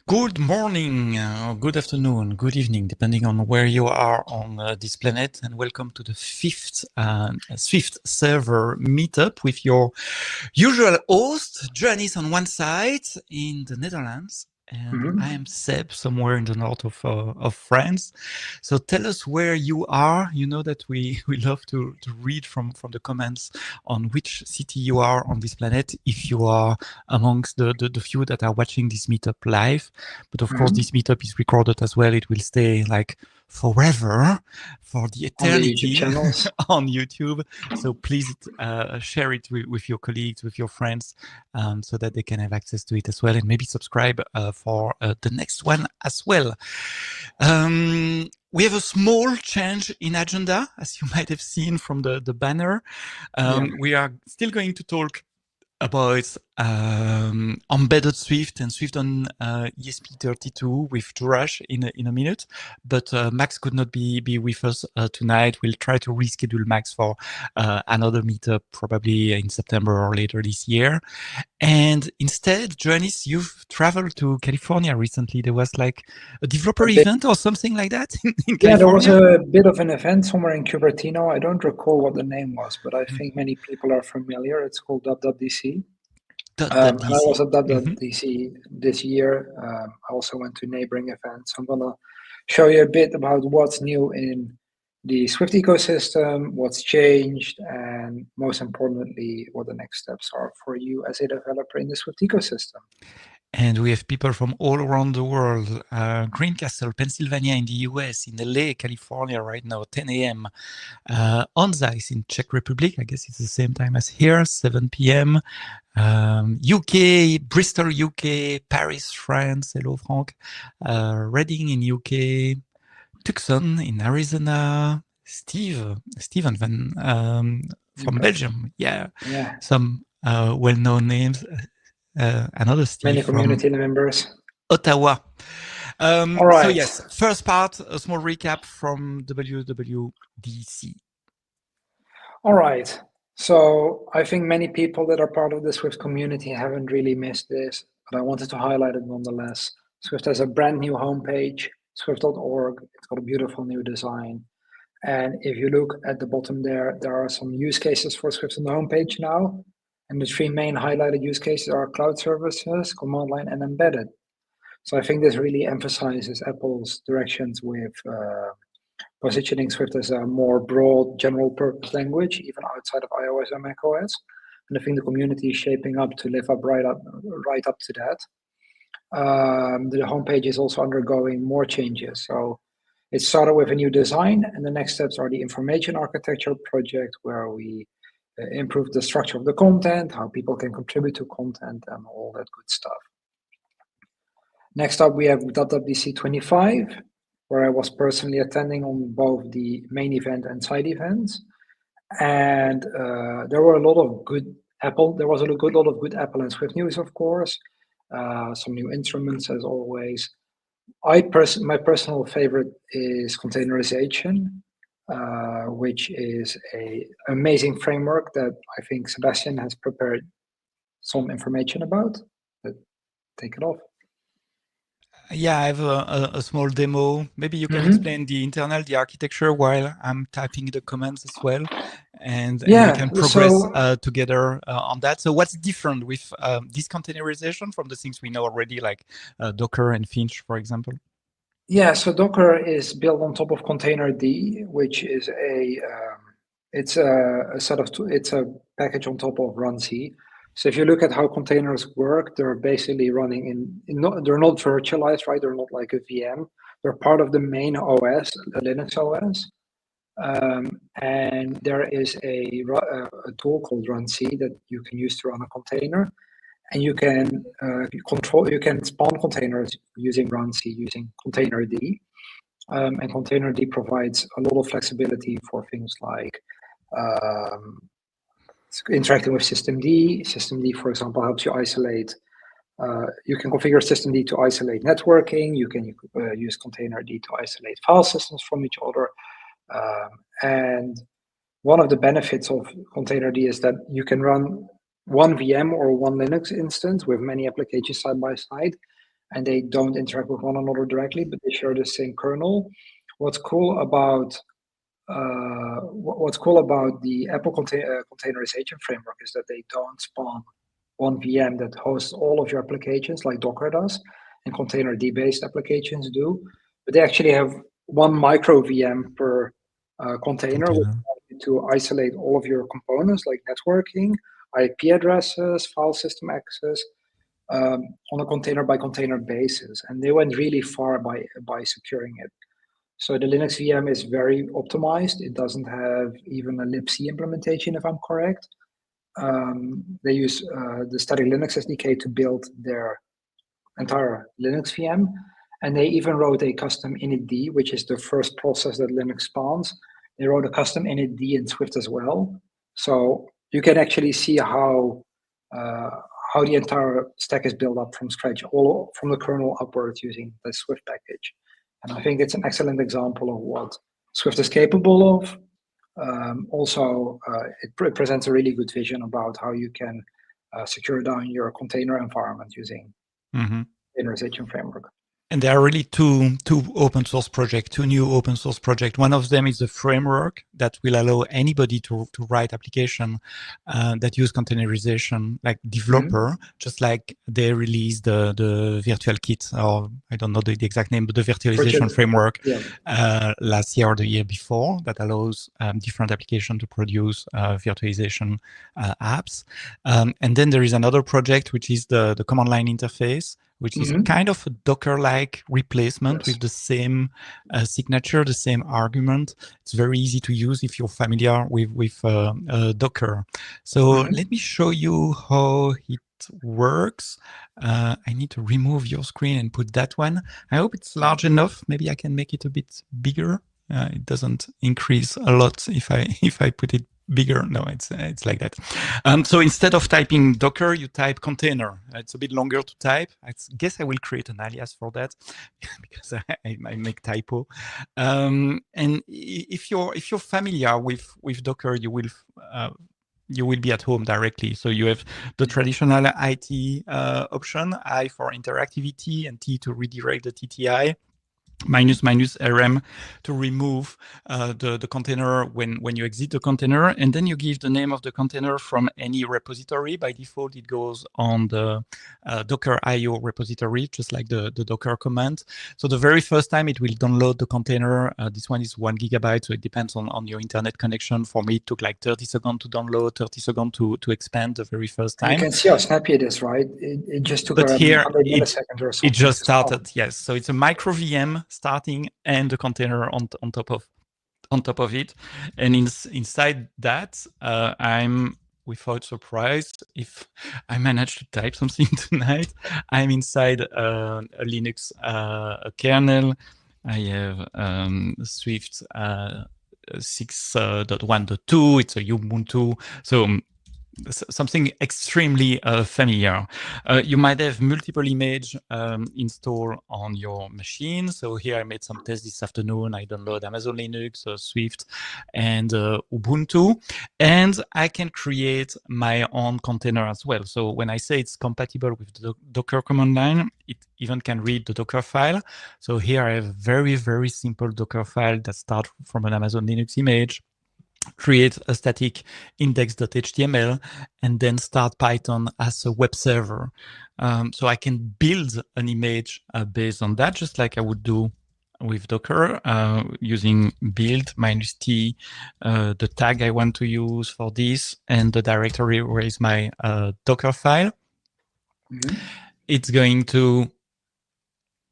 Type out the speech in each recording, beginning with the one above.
Good morning, or good afternoon, good evening, depending on where you are on this planet, and welcome to the fifth Swift Server Meetup with your usual host, Juraj on one side in the Netherlands, and I am Seb, somewhere in the north of France. So tell us where you are. You know that we love to read from the comments on which city you are on this planet, if you are amongst the few that are watching this meetup live. But of course, this meetup is recorded as well. It will stay like forever, for the eternity on YouTube. So please share it with your colleagues, with your friends, so that they can have access to it as well, and maybe subscribe for the next one as well. We have a small change in agenda, as you might have seen from the banner. We are still going to talk about embedded Swift and Swift on ESP32 with Juraj in a minute, but Max could not be with us tonight. We'll try to reschedule Max for another meetup, probably in September or later this year. And instead, Janice, you've traveled to California recently. There was like a developer event or something like that in California? Yeah, there was a bit of an event somewhere in Cupertino. I don't recall what the name was, but I think many people are familiar. It's called WWDC. And I was at WWDC this year. I also went to neighboring events. I'm going to show you a bit about what's new in the Swift ecosystem, what's changed, and most importantly, what the next steps are for you as a developer in the Swift ecosystem. And we have people from all around the world. Greencastle, Pennsylvania in the US, in LA, California right now, 10 a.m. On Zeiss in Czech Republic, I guess it's the same time as here, 7 p.m. UK, Bristol, UK, Paris, France, hello Frank. Reading in UK, Tucson in Arizona, Steven from Belgium. Yeah. Some well-known names. Another Steve many community members. Ottawa. All right. So yes, first part, a small recap from WWDC. All right. So I think many people that are part of the Swift community haven't really missed this, but I wanted to highlight it nonetheless. Swift has a brand new homepage, swift.org. It's got a beautiful new design. And if you look at the bottom there, there are some use cases for Swift on the homepage now. And the three main highlighted use cases are cloud services, command line, and embedded. So I think this really emphasizes Apple's directions with positioning Swift as a more broad, general purpose language, even outside of iOS and macOS. And I think the community is shaping up to live up right up to that. The homepage is also undergoing more changes. So it started with a new design, and the next steps are the information architecture project, where we improve the structure of the content, how people can contribute to content, and all that good stuff. Next up, we have WWDC 25, where I was personally attending on both the main event and side events. And there were a lot of good Apple. There was a lot of good Apple and Swift news, of course. Some new instruments, as always. My personal favorite is Containerization, which is an amazing framework that I think Sebastian has prepared some information about. But take it off. Yeah, I have a small demo. Maybe you can explain the internal, the architecture, while I'm typing the comments as well, and we can progress together on that. So what's different with this containerization from the things we know already, like Docker and Finch, for example? Yeah, so Docker is built on top of Containerd, which is it's a package on top of RunC. So if you look at how containers work, they're basically running they're not virtualized, right? They're not like a VM. They're part of the main OS, the Linux OS. And there is a tool called RunC that you can use to run a container. And you can spawn containers using RunC, using Containerd. And Containerd provides a lot of flexibility for things like interacting with systemd. Systemd, for example, helps you isolate. You can configure systemd to isolate networking. You can use Containerd to isolate file systems from each other. And one of the benefits of Containerd is that you can run one VM or one Linux instance with many applications side by side. and they don't interact with one another directly, but they share the same kernel. What's cool about the Apple containerization framework is that they don't spawn one VM that hosts all of your applications like Docker does, and containerd-based applications do. But they actually have one micro VM per container, which allows you to isolate all of your components like networking, IP addresses, file system access, on a container by container basis. And they went really far by securing it. So the Linux VM is very optimized. It doesn't have even a libc implementation, if I'm correct. They use the static Linux SDK to build their entire Linux VM. And they even wrote a custom initd, which is the first process that Linux spawns. They wrote a custom initd in Swift as well. So you can actually see how the entire stack is built up from scratch, all from the kernel upwards using the Swift package. And I think it's an excellent example of what Swift is capable of. It presents a really good vision about how you can secure down your container environment using containerization framework. And there are really two open source projects, two new open source projects. One of them is a framework that will allow anybody to write application that use containerization, like developer, just like they released the virtual kit, or I don't know the exact name, but the virtualization framework last year or the year before, that allows different applications to produce virtualization apps. And then there is another project, which is the command line interface, which is kind of a Docker-like replacement with the same signature, the same argument. It's very easy to use if you're familiar with Docker. So let me show you how it works. I need to remove your screen and put that one. I hope it's large enough. Maybe I can make it a bit bigger. It doesn't increase a lot if I put it bigger. No, it's like that. So instead of typing Docker, you type container. It's a bit longer to type. I guess I will create an alias for that because I make typo. And if you're familiar with Docker, you will be at home directly. So you have the traditional IT option, I for interactivity and T to redirect the TTI. --rm to remove the container when you exit the container, and then you give the name of the container from any repository. By default, it goes on the Docker IO repository, just like the Docker command. So the very first time it will download the container. This one is 1 GB, so it depends on your internet connection. For me, it took like 30 seconds to download, 30 seconds to expand the very first time. You can see how snappy it is, right? It just took around here 100 milliseconds or something. It just started, yes. So it's a micro VM starting and the container on top of it. And inside that, I'm, without surprise, if I manage to type something tonight, I'm inside a Linux kernel. I have Swift 6.1.2. It's a Ubuntu. So something extremely familiar. You might have multiple images installed on your machine. So here I made some tests this afternoon. I download Amazon Linux, Swift, and Ubuntu. And I can create my own container as well. So when I say it's compatible with the Docker command line, it even can read the Docker file. So here I have a very, very simple Docker file that starts from an Amazon Linux image, create a static index.html, and then start Python as a web server. So I can build an image based on that, just like I would do with Docker, using build -t, the tag I want to use for this, and the directory where is my Docker file. It's going to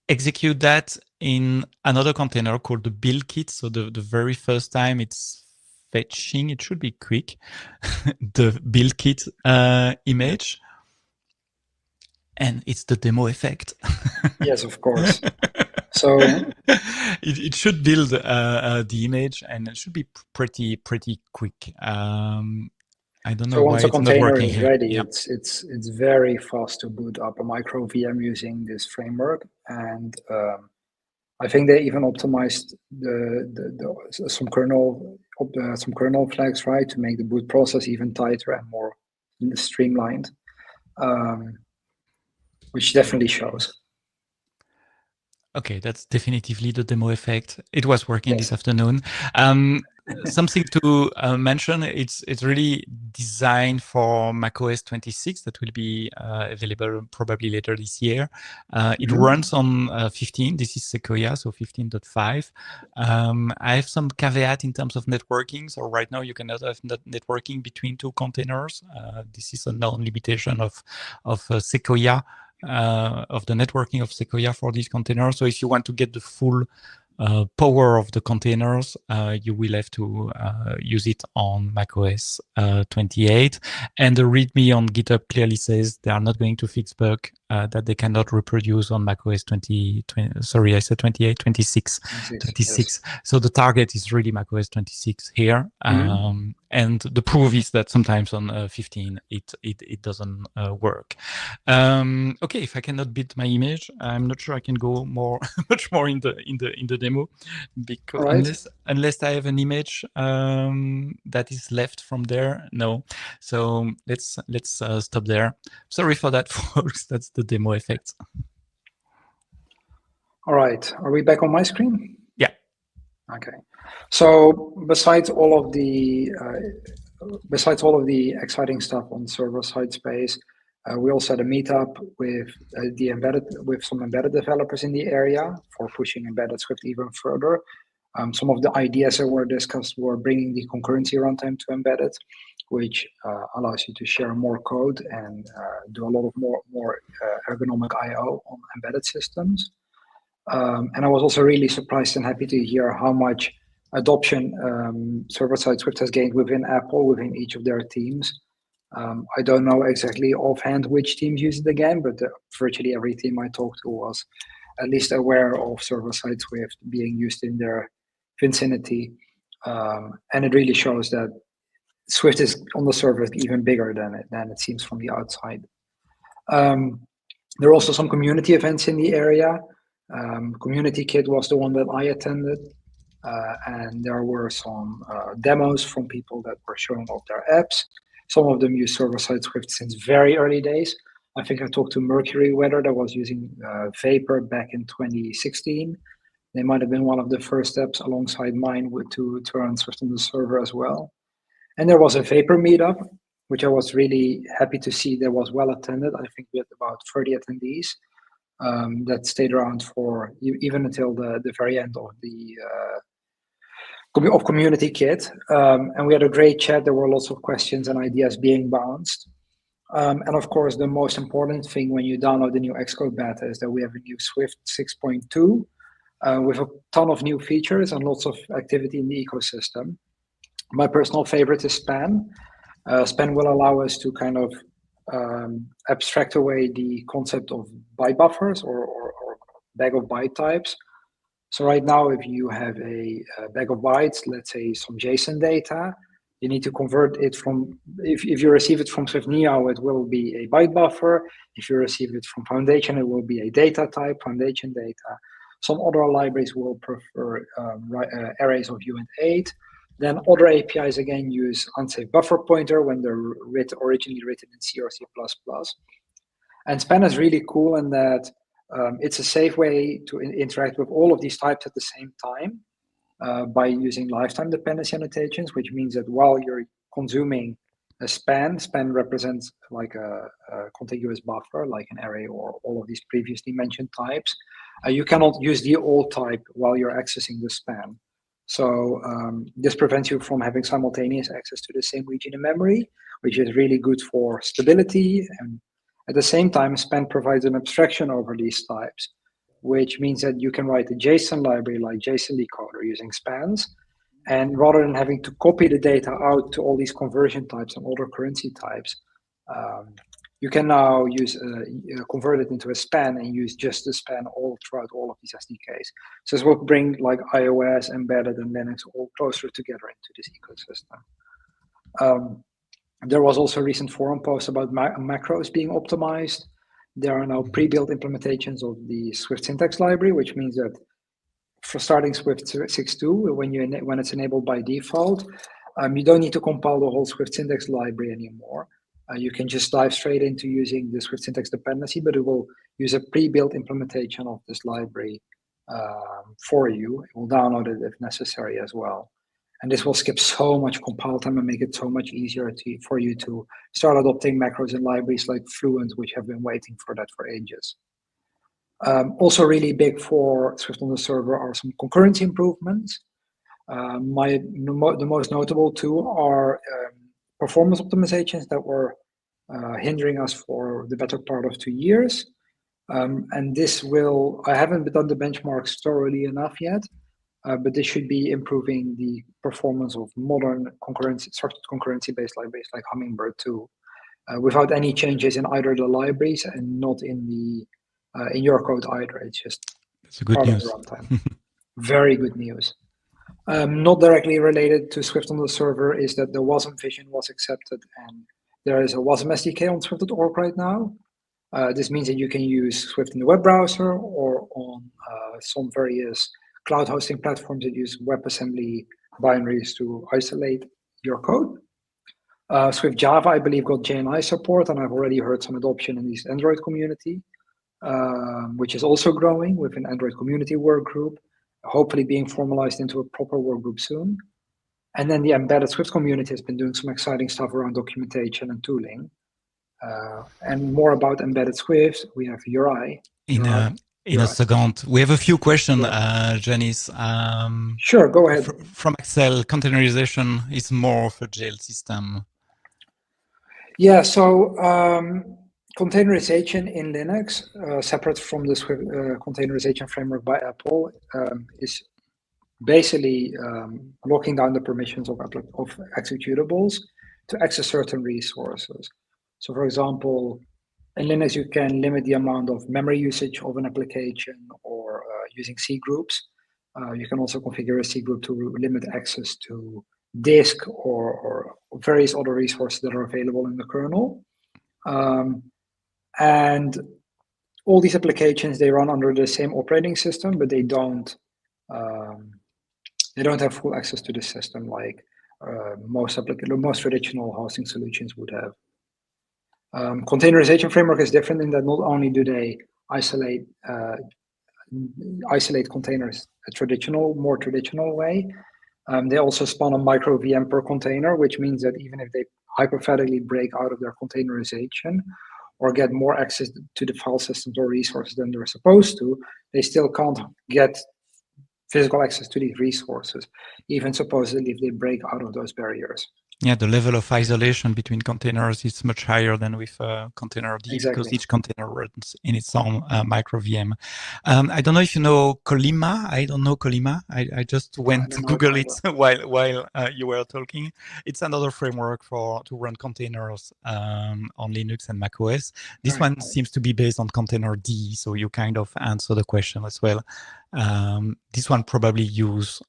execute that in another container called the build kit. So the very first time it's fetching, it should be quick, the build kit image, and it's the demo effect. Yes, of course. So it should build the image, and it should be pretty quick. I don't know once why a it's not container working is here. ready, Yeah. it's very fast to boot up a micro VM using this framework, and I think they even optimized some kernel flags, right, to make the boot process even tighter and more streamlined, which definitely shows. Okay, that's definitively the demo effect. It was working Yes. this afternoon. Something to mention, it's really designed for macOS 26 that will be available probably later this year. It runs on 15. This is Sequoia, so 15.5. I have some caveat in terms of networking. So right now you cannot have networking between two containers. This is a known limitation of Sequoia. Of the networking of Sequoia for these containers. So if you want to get the full power of the containers, you will have to use it on macOS 28. And the README on GitHub clearly says they are not going to fix bug that they cannot reproduce on macOS sorry, I said 28, 26. 26. Yes. So the target is really macOS 26 here. And the proof is that sometimes on 15 it doesn't work. Okay, if I cannot beat my image, I'm not sure I can go much more in the demo, because unless I have an image that is left from there, no. So let's stop there. Sorry for that, folks. That's the demo effect. All right, are we back on my screen? Yeah. Okay. So besides all of the exciting stuff on server-side space, we also had a meetup with some embedded developers in the area for pushing embedded Swift even further. Some of the ideas that were discussed were bringing the concurrency runtime to embedded, which allows you to share more code and do a lot of more ergonomic I/O on embedded systems. And I was also really surprised and happy to hear how much adoption server-side Swift has gained within Apple, within each of their teams. I don't know exactly offhand which teams use it again, but virtually every team I talked to was at least aware of server-side Swift being used in their vicinity. And it really shows that Swift is on the server even bigger than it seems from the outside. There are also some community events in the area. Community Kit was the one that I attended. And there were some demos from people that were showing off their apps. Some of them use server-side Swift since very early days. I think I talked to Mercury Weather that was using Vapor back in 2016. They might have been one of the first steps alongside mine to run Swift on the server as well. And there was a Vapor meetup, which I was really happy to see that was well attended. I think we had about 30 attendees that stayed around for even until the very end of the Community Kit. And we had a great chat. There were lots of questions and ideas being bounced. And of course, the most important thing when you download the new Xcode beta is that we have a new Swift 6.2 with a ton of new features and lots of activity in the ecosystem. My personal favorite is Span. Span will allow us to kind of abstract away the concept of byte buffers or bag of byte types. So right now, if you have a bag of bytes, let's say some JSON data, you need to convert it from, if you receive it from Swift Neo, it will be a byte buffer. If you receive it from Foundation, it will be a data type, Foundation data. Some other libraries will prefer arrays of uint8. Then other APIs, again, use unsafe buffer pointer when they're originally written in C or C++. And Span is really cool in that it's a safe way to interact with all of these types at the same time by using lifetime dependency annotations, which means that while you're consuming a span represents like a contiguous buffer, like an array or all of these previously mentioned types. You cannot use the old type while you're accessing the span. So this prevents you from having simultaneous access to the same region in memory, which is really good for stability. And at the same time, Span provides an abstraction over these types, which means that you can write a JSON library like JSON decoder using spans. And rather than having to copy the data out to all these conversion types and other currency types, you can now use convert it into a span and use just the span all throughout all of these SDKs. So this will bring like iOS, embedded, and Linux all closer together into this ecosystem. There was also a recent forum post about macros being optimized. There are now pre-built implementations of the Swift syntax library, which means that for starting Swift 6.2, when it's enabled by default, you don't need to compile the whole Swift syntax library anymore. You can just dive straight into using the Swift syntax dependency, but it will use a pre-built implementation of this library for you. It will download it if necessary as well. And this will skip so much compile time and make it so much easier for you to start adopting macros and libraries like Fluent, which have been waiting for that for ages. Also really big for Swift on the server are some concurrency improvements. The most notable two are performance optimizations that were hindering us for the better part of 2 years. And this will, I haven't done the benchmarks thoroughly enough yet, but this should be improving the performance of modern structured concurrency-based libraries like Hummingbird 2, without any changes in either the libraries and not in your code either. It's just part of the runtime. Very good news. Not directly related to Swift on the server is that the WASM vision was accepted, and there is a WASM SDK on Swift.org right now. This means that you can use Swift in the web browser or on some various cloud hosting platforms that use WebAssembly binaries to isolate your code. Swift Java, I believe, got JNI support, and I've already heard some adoption in this Android community, which is also growing with an Android community work group, hopefully being formalized into a proper work group soon. And then the embedded Swift community has been doing some exciting stuff around documentation and tooling. And more about embedded Swift, we have Juraj. In a second, we have a few questions, Janice. Sure, go ahead. From Excel, containerization is more of a jail system. Yeah, so containerization in Linux, separate from the Swift containerization framework by Apple, is basically locking down the permissions of executables to access certain resources. So for example, in Linux, you can limit the amount of memory usage of an application or using C groups. You can also configure a C group to limit access to disk or various other resources that are available in the kernel. And all these applications, they run under the same operating system, but they don't have full access to the system like most traditional hosting solutions would have. Containerization framework is different in that not only do they isolate containers a more traditional way, they also spawn a micro VM per container, which means that even if they hypothetically break out of their containerization or get more access to the file systems or resources than they're supposed to, they still can't get physical access to these resources, even supposedly if they break out of those barriers. Yeah, the level of isolation between containers is much higher than with container D, because each container runs in its own micro VM. I don't know if you know Colima. I don't know Colima. I just went to Google it while you were talking. It's another framework to run containers on Linux and Mac OS. This one seems to be based on container D, so you kind of answer the question as well. This one probably use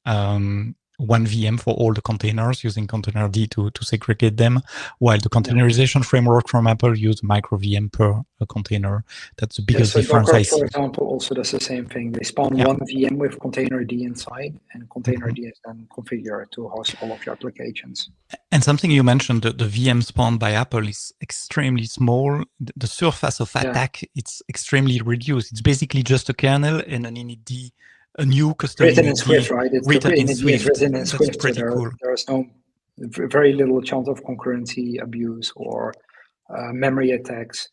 one VM for all the containers using container D to segregate them, while the containerization framework from Apple use micro VM per container. That's the biggest difference Docker, I see. for example, also does the same thing. They spawn one VM with container D inside, and container D is then configured to host all of your applications. And something you mentioned, the VM spawned by Apple is extremely small. The surface of attack, it's extremely reduced. It's basically just a kernel and an init, a new custom written in Swift, right? Written in Swift. Written in Swift. That's pretty cool. There's very little chance of concurrency abuse or memory attacks.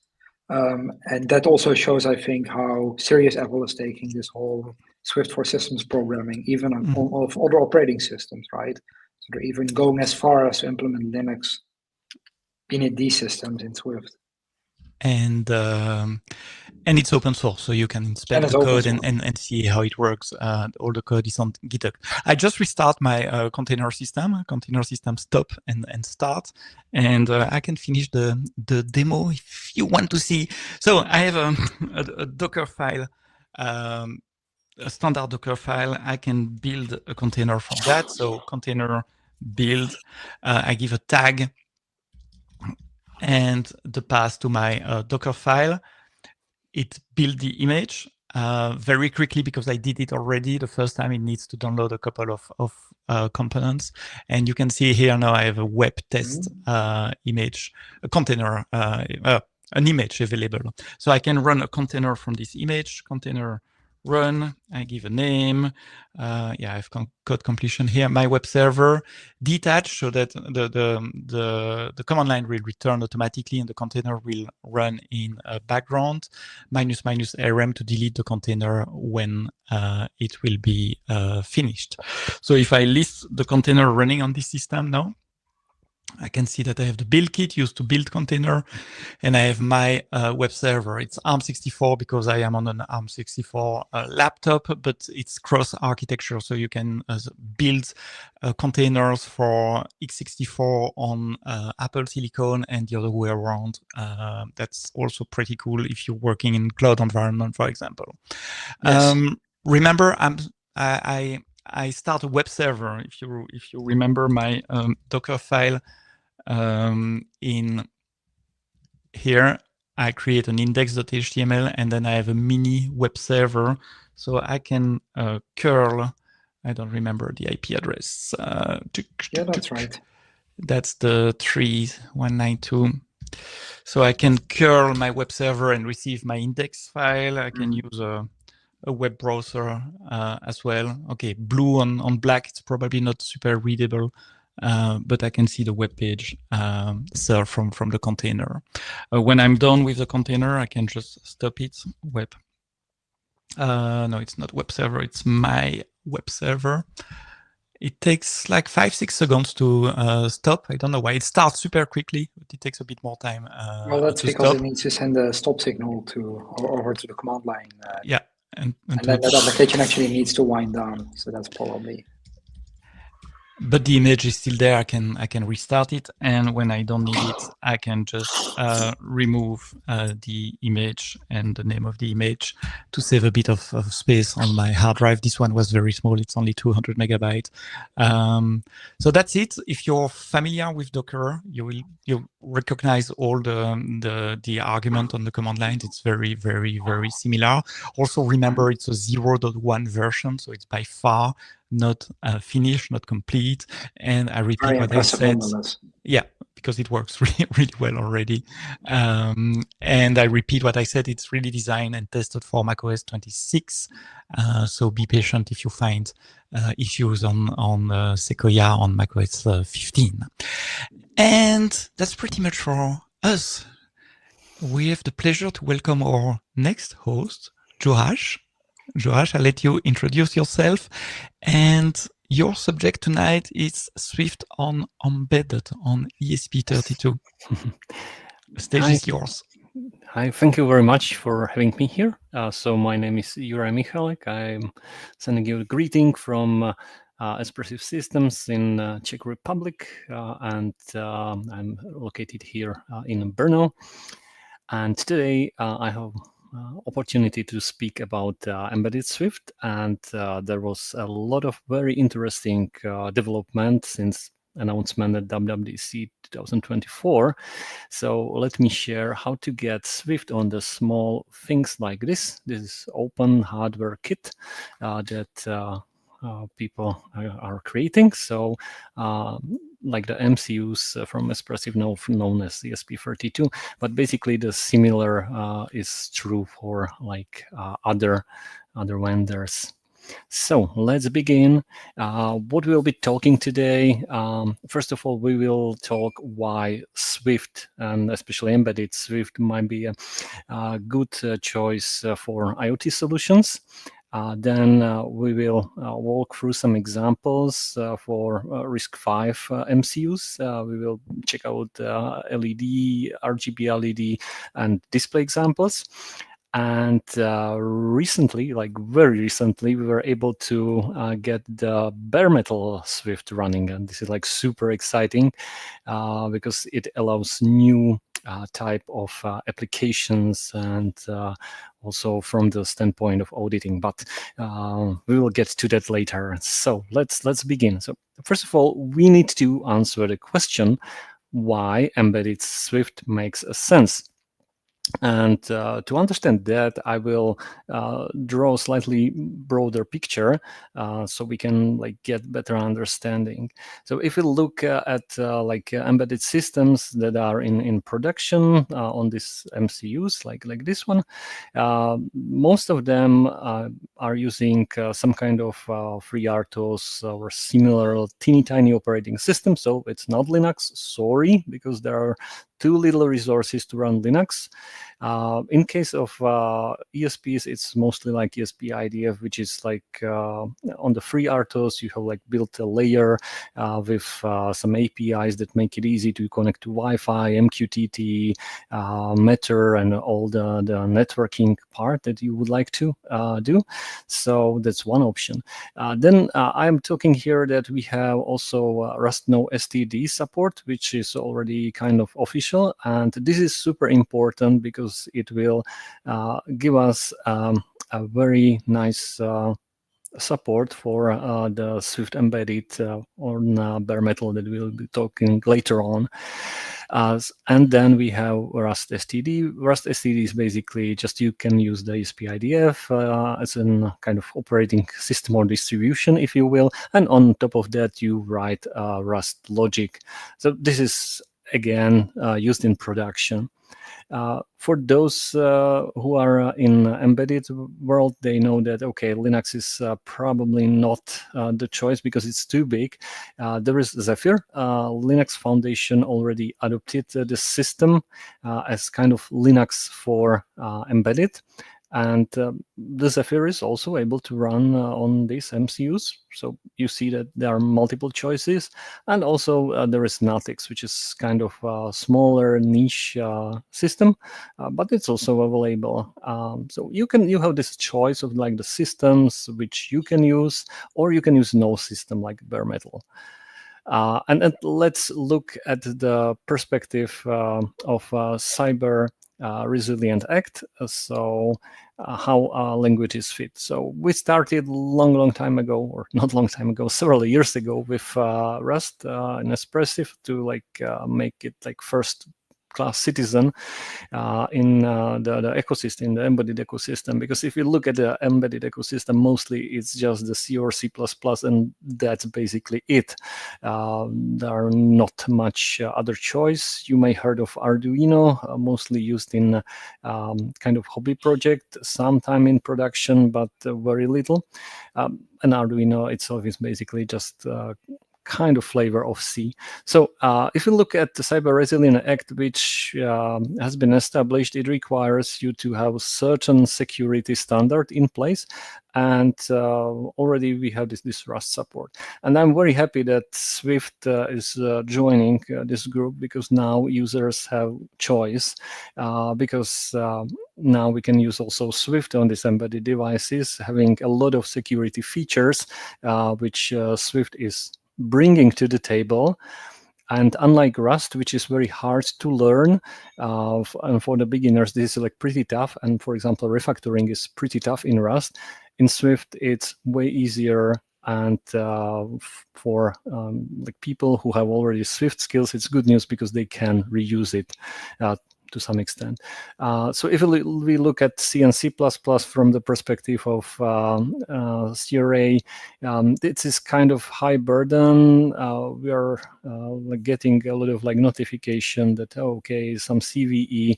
And that also shows, I think, how serious Apple is taking this whole Swift for systems programming, even on other operating systems, right? So they're even going as far as to implement Linux init systems in Swift. And it's open source, so you can inspect the code and see how it works. All the code is on GitHub. I just restart my container system stop and start, and I can finish the demo if you want to see. So I have a Docker file, a standard Docker file. I can build a container from that. So container build, I give a tag and the path to my Docker file. It built the image very quickly because I did it already. The first time it needs to download a couple of components. And you can see here now I have a web test image, a container, an image available. So I can run a container from this image, container run, I give a name. Yeah, I've code completion here. My web server detach, so that the command line will return automatically and the container will run in background. --rm to delete the container when it will be finished. So if I list the container running on this system now, I can see that I have the build kit used to build container, and I have my web server. It's ARM64 because I am on an ARM64 laptop, but it's cross architecture, so you can build containers for x64 on Apple Silicon and the other way around. That's also pretty cool if you're working in cloud environment, for example. Yes. Remember, I start a web server. If you remember my Docker file. In here, I create an index.html and then I have a mini web server, so I can curl. I don't remember the IP address. Yeah, that's right. That's the 3192. So I can curl my web server and receive my index file. I can use a web browser as well. Okay, blue on black, it's probably not super readable. But I can see the web page served from the container. When I'm done with the container, I can just stop it. Web. No, it's not web server. It's my web server. It takes like 5-6 seconds to stop. I don't know why. It starts super quickly, but it takes a bit more time. Well, that's to because stop. it needs to send a stop signal over to the command line. Yeah, and then that application actually needs to wind down. So that's probably. But the image is still there. I can restart it, and when I don't need it, I can just remove the image and the name of the image to save a bit of space on my hard drive. This one was very small; it's only 200 megabytes. So that's it. If you're familiar with Docker, you recognize all the argument on the command line. It's very similar. Also, remember it's a 0.1 version, so it's by far not finished, not complete. And I repeat what I said. Yeah, because it works really well already. And I repeat what I said. It's really designed and tested for macOS 26. So be patient if you find issues on Sequoia on macOS 15. And that's pretty much for us. We have the pleasure to welcome our next host, Juraj. Juraj, I'll let you introduce yourself. And your subject tonight is Swift on Embedded on ESP32. The stage is yours. Hi, thank you very much for having me here. So my name is Juraj Michálek. I'm sending you a greeting from Espressif Systems in Czech Republic, and I'm located here in Brno. And today I have opportunity to speak about embedded Swift, and there was a lot of very interesting development since announcement at WWDC 2024. So let me share how to get Swift on the small things like this. This is open hardware kit that people are creating. So like the MCUs from Espressif known as ESP32, but basically the similar is true for like other vendors. So let's begin. What we'll be talking today, first of all, we will talk why Swift and especially embedded Swift might be a good choice for IoT solutions. Then we will walk through some examples for RISC-V MCUs. We will check out LED, RGB LED, and display examples. And recently, like very recently, we were able to get the bare metal Swift running. And this is like super exciting because it allows new type of applications and also from the standpoint of auditing, but we will get to that later. So let's begin. So first of all, we need to answer the question why embedded Swift makes a sense. And to understand that, I will draw a slightly broader picture so we can get better understanding. So if we look at embedded systems that are in production on these MCUs, like this one, most of them are using some kind of FreeRTOS or similar teeny tiny operating system. So it's not Linux, sorry, because there are too little resources to run Linux. In case of ESPs, it's mostly like ESP IDF, which is on the FreeRTOS, you have built a layer with some APIs that make it easy to connect to Wi-Fi, MQTT, Matter, and all the networking part that you would like to do. So that's one option. Then I'm talking here that we have also Rust No STD support, which is already kind of official. And this is super important because it will give us a very nice support for the Swift embedded on bare metal that we'll be talking later on. And then we have Rust STD. Rust STD is basically just you can use the ESP-IDF as a kind of operating system or distribution, if you will. And on top of that, you write Rust logic. So this is, again, used in production. For those who are in embedded world, they know that, okay, Linux is probably not the choice because it's too big. There is Zephyr. Linux Foundation already adopted the system as kind of Linux for embedded. And the Zephyr is also able to run on these MCUs. So you see that there are multiple choices. And also there is Natix, which is kind of a smaller niche system, but it's also available. So you have this choice of the systems which you can use, or you can use no system like bare metal. And let's look at the perspective of Cyber Resilient Act. So how languages fit. So we started long time ago, or not long time ago, several years ago, with Rust and Espressif to make it first class citizen in the ecosystem, in the embedded ecosystem. Because if you look at the embedded ecosystem, mostly it's just the C or C++, and that's basically it. There are not much other choice. You may heard of Arduino, mostly used in kind of hobby project, sometime in production, but very little. And Arduino itself is basically just kind of flavor of C. So if you look at the Cyber Resilient Act, which has been established, it requires you to have a certain security standard in place. And already we have this Rust support. And I'm very happy that Swift is joining this group, because now users have choice, because now we can use also Swift on these embedded devices, having a lot of security features, which Swift is bringing to the table. And unlike Rust, which is very hard to learn, and for the beginners, this is pretty tough. And for example, refactoring is pretty tough in Rust. In Swift, it's way easier. And for people who have already Swift skills, it's good news because they can reuse it to some extent. So if we look at C and C++ from the perspective of CRA, this is kind of high burden. We are getting a lot of notification that, okay, some CVE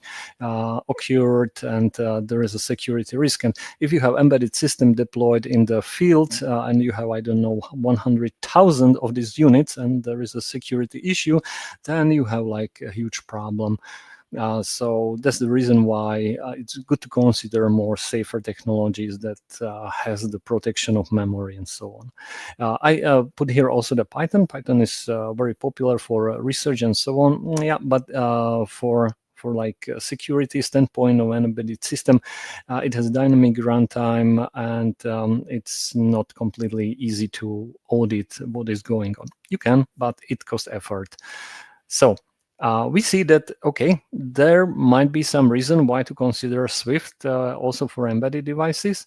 occurred, and there is a security risk. And if you have embedded system deployed in the field and you have, I don't know, 100,000 of these units, and there is a security issue, then you have a huge problem. So that's the reason why it's good to consider more safer technologies that has the protection of memory and so on. I put here also the Python. Python is very popular for research and so on. Yeah, but for security standpoint of an embedded system, it has dynamic runtime, and it's not completely easy to audit what is going on. You can, but it costs effort. So we see that, okay, there might be some reason why to consider Swift also for embedded devices.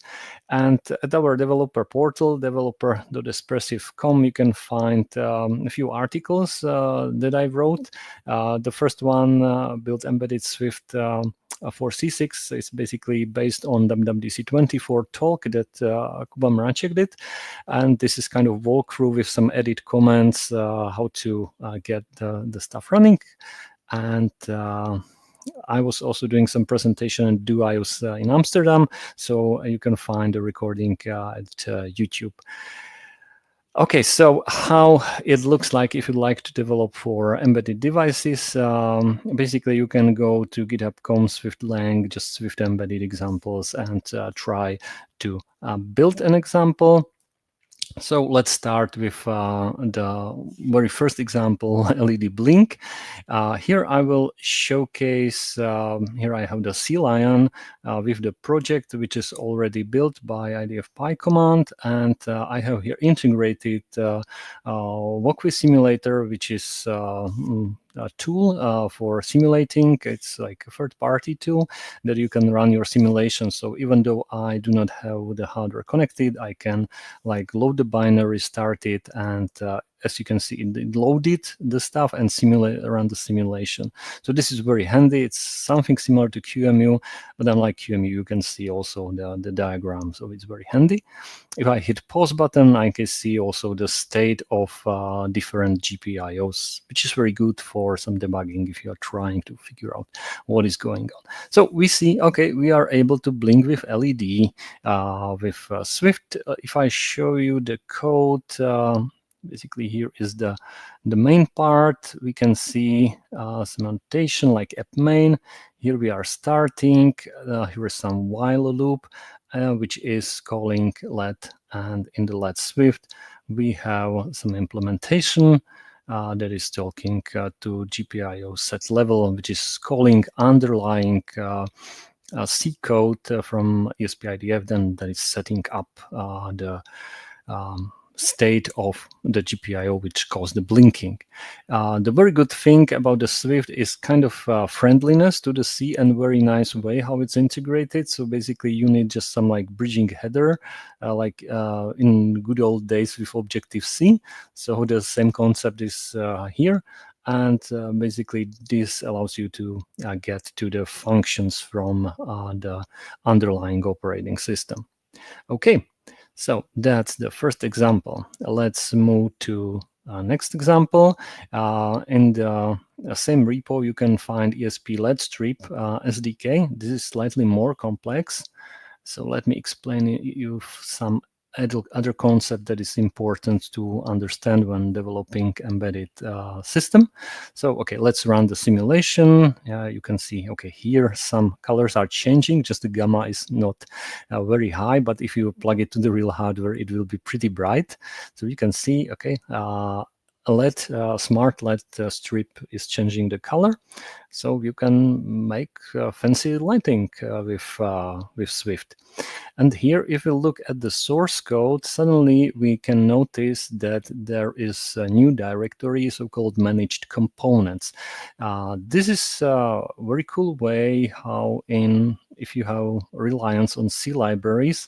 And at our developer portal, developer.espressif.com, you can find a few articles that I wrote. The first one, Build Embedded Swift for C6, is basically based on WWDC 24 talk that Kuba Mraček did. And this is kind of walkthrough with some edit comments, how to get the stuff running. And I was also doing some presentation at DoIOS in Amsterdam, so you can find the recording at YouTube. Okay, so how it looks like if you'd like to develop for embedded devices. Basically, you can go to github.com swift-lang, just Swift embedded examples, and try to build an example. So let's start with the very first example, LED blink. Here I will showcase, here I have the CLion with the project, which is already built by IDF-Py command. And I have here integrated Walkway Simulator, which is a tool for simulating. It's like a third-party tool that you can run your simulation. So even though I do not have the hardware connected, I can like load the binary, start it, and as you can see, it loaded the stuff and run the simulation. So this is very handy. It's something similar to QEMU, but unlike QEMU, you can see also the diagram. So it's very handy. If I hit pause button, I can see also the state of different GPIOs, which is very good for some debugging if you are trying to figure out what is going on. So we see, okay, we are able to blink with LED, with Swift. If I show you the code, basically here is the main part. We can see some annotation like app main. Here we are starting. Here is some while loop, which is calling let, and in the let Swift we have some implementation that is talking to GPIO set level, which is calling underlying C code from ESP-IDF, then that is setting up the state of the GPIO, which caused the blinking. The very good thing about the Swift is kind of friendliness to the C, and very nice way how it's integrated. So basically you need just some like bridging header, like in good old days with Objective-C. So the same concept is here. And basically this allows you to get to the functions from the underlying operating system. Okay. So that's the first example. Let's move to next example. In the same repo, you can find ESP LED strip SDK. This is slightly more complex. So let me explain you some other concept that is important to understand when developing embedded system. So, okay, let's run the simulation. You can see, okay, here some colors are changing, just the gamma is not very high, but if you plug it to the real hardware, it will be pretty bright. So you can see, okay, LED, smart LED strip is changing the color. So you can make fancy lighting with Swift. And here, if we look at the source code, suddenly we can notice that there is a new directory, so-called managed components. This is a very cool way how if you have reliance on C libraries,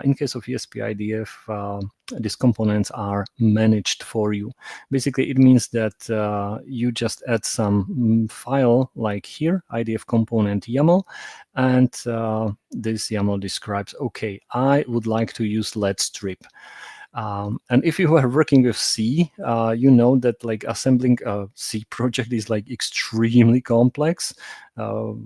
in case of ESP-IDF, these components are managed for you. Basically, it means that you just add some file like here, IDF component YAML, and this YAML describes, okay, I would like to use LED strip. And if you are working with C, you know that like assembling a C project is like extremely complex.